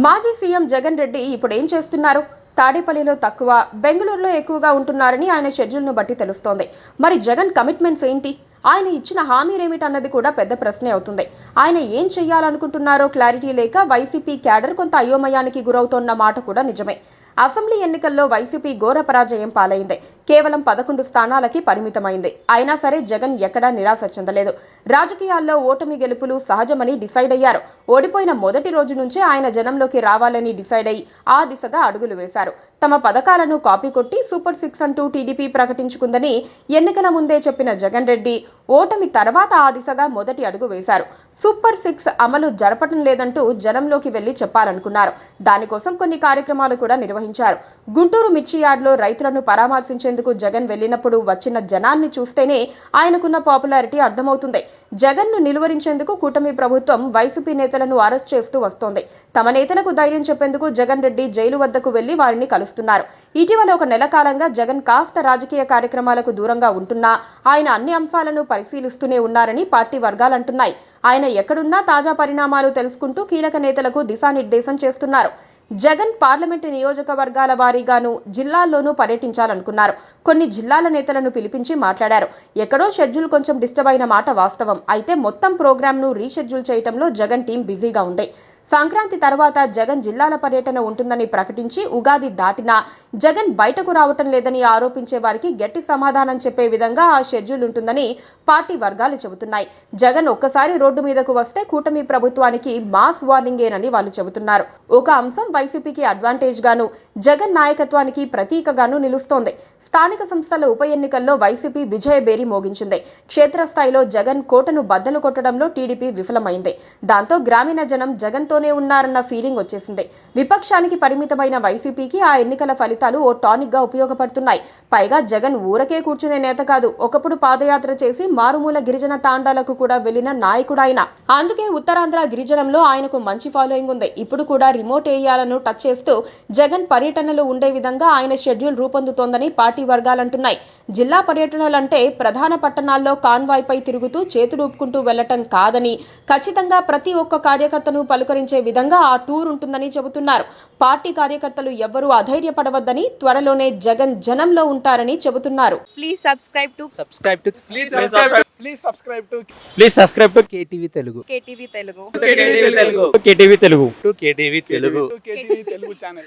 మాజీ సీఎం జగన్ రెడ్డి ఇప్పుడు ఏం చేస్తున్నారు? తాడేపల్లిలో తక్కువ, బెంగళూరులో ఎక్కువగా ఉంటున్నారని ఆయన షెడ్యూల్ను బట్టి తెలుస్తోంది. మరి జగన్ కమిట్మెంట్స్ ఏంటి? ఆయన ఇచ్చిన హామీలేమిటన్నది కూడా పెద్ద ప్రశ్నే అవుతుంది. ఆయన ఏం చెయ్యాలనుకుంటున్నారో క్లారిటీ లేక వైసీపీ క్యాడర్ కొంత అయోమయానికి గురవుతోన్న మాట కూడా నిజమే. అసెంబ్లీ ఎన్నికల్లో వైసీపీ ఘోర పరాజయం పాలైంది. కేవలం 11 స్థానాలకి పరిమితమైంది. అయినా సరే జగన్ ఎక్కడా నిరాశ చెందలేదు. రాజకీయాల్లో ఓటమి గెలుపులు సహజమని డిసైడ్ అయ్యారు. ఓడిపోయిన మొదటి రోజు నుంచే ఆయన జనంలోకి రావాలని డిసైడ్ అయ్యి ఆ దిశగా అడుగులు వేశారు. తమ పథకాలను కాపీ కొట్టి సూపర్ 6 అంటూ టీడీపీ ప్రకటించుకుందని ఎన్నికల ముందే చెప్పిన జగన్ రెడ్డి ఓటమి తర్వాత ఆ దిశగా మొదటి అడుగు వేశారు. సూపర్ 6 అమలు జరపటం లేదంటూ జనంలోకి వెళ్లి చెప్పాలనుకున్నారు. దానికోసం కొన్ని కార్యక్రమాలు కూడా నిర్వహించారు. గుంటూరు మిర్చి యార్డ్లో రైతులను పరామర్శించేందుకు జగన్ వెళ్లినప్పుడు వచ్చిన జనాన్ని చూస్తేనే ఆయనకున్న పాపులారిటీ అర్థమవుతుంది. జగన్ను నిలువరించేందుకు కూటమి ప్రభుత్వం వైసీపీ నేతలను అరెస్ట్ చేస్తూ వస్తోంది. తమ నేతలకు ధైర్యం చెప్పేందుకు జగన్ రెడ్డి జైలు వద్దకు వెళ్లి వారిని కలుస్తున్నారు. ఇటీవల ఒక నెల కాలంగా జగన్ కాస్త రాజకీయ కార్యక్రమాలకు దూరంగా ఉంటున్నా ఆయన అన్ని అంశాలను పరిశీలిస్తూనే ఉన్నారని పార్టీ వర్గాలంటున్నాయి. ఆయన ఎక్కడున్నా తాజా పరిణామాలు తెలుసుకుంటూ కీలక నేతలకు దిశానిర్దేశం చేస్తున్నారు. జగన్ పార్లమెంటు నియోజకవర్గాల వారీగాను జిల్లాల్లోనూ పర్యటించాలనుకున్నారు. కొన్ని జిల్లాల నేతలను పిలిపించి మాట్లాడారు. ఎక్కడో షెడ్యూల్ కొంచెం డిస్టర్బ్ అయిన మాట వాస్తవం. అయితే మొత్తం ప్రోగ్రామ్ను రీషెడ్యూల్ చేయడంలో జగన్ టీం బిజీగా ఉంది. సంక్రాంతి తర్వాత జగన్ జిల్లాల పర్యటన ఉంటుందని ప్రకటించి ఉగాది దాటినా జగన్ బయటకు రావటం లేదని ఆరోపించే వారికి గట్టి సమాధానం చెప్పే విధంగా ఆ షెడ్యూల్ ఉంటుందని పార్టీ వర్గాలు చెబుతున్నాయి. జగన్ ఒక్కసారి రోడ్డు మీదకు వస్తే కూటమి ప్రభుత్వానికి మాస్ వార్నింగేనని వాళ్ళు చెబుతున్నారు. ఒక అంశం వైసీపీకి అడ్వాంటేజ్ గాను, జగన్ నాయకత్వానికి ప్రతీకగాను నిలుస్తోంది. స్థానిక సంస్థల ఉప ఎన్నికల్లో వైసీపీ విజయబేరి మోగించింది. క్షేత్రస్థాయిలో జగన్ కోటను బద్దలు కొట్టడంలో టీడీపీ విఫలమైంది. దాంతో గ్రామీణ జనం జగన్తోనే ఉన్నారన్న ఫీలింగ్ వచ్చేసింది. విపక్షానికి పరిమితమైన వైసీపీకి ఆ ఎన్నికల ఫలితాలు ఓ టానిక్ గా ఉపయోగపడుతున్నాయి. పైగా జగన్ ఊరకే కూర్చునే నేత కాదు, ఒకప్పుడు పాదయాత్ర చేసి మారుమూల గిరిజన తాండాలకు కూడా వెళ్లిన నాయకుడాయన. అందుకే ఉత్తరాంధ్ర గిరిజనంలో ఆయనకు మంచి ఫాలోయింగ్ ఉంది. ఇప్పుడు కూడా రిమోట్ ఏరియాలను టచ్ చేస్తూ జగన్ పర్యటనలు ఉండే విధంగా ఆయన షెడ్యూల్ రూపొందుతోందని పార్టీ వర్గాలంటున్నాయి. జిల్లా పర్యటనలంటే ప్రధాన పట్టణాల్లో కాన్వాయ్ పై తిరుగుతూ చేతులూపుకుంటూ వెళ్లటం కాదని, ఖచ్చితంగా ప్రతి ఒక్క కార్యకర్తను పలుకరించే విధంగా ఆ టూర్ ఉంటుందని చెబుతున్నారు. పార్టీ కార్యకర్తలు ఎవ్వరూ అధైర్యపడవద్దని, త్వరలోనే జగన్ జనంలో ఉంటారని చెబుతున్నారు. Please subscribe to KTV Telugu. KTV Telugu. KTV Telugu channel.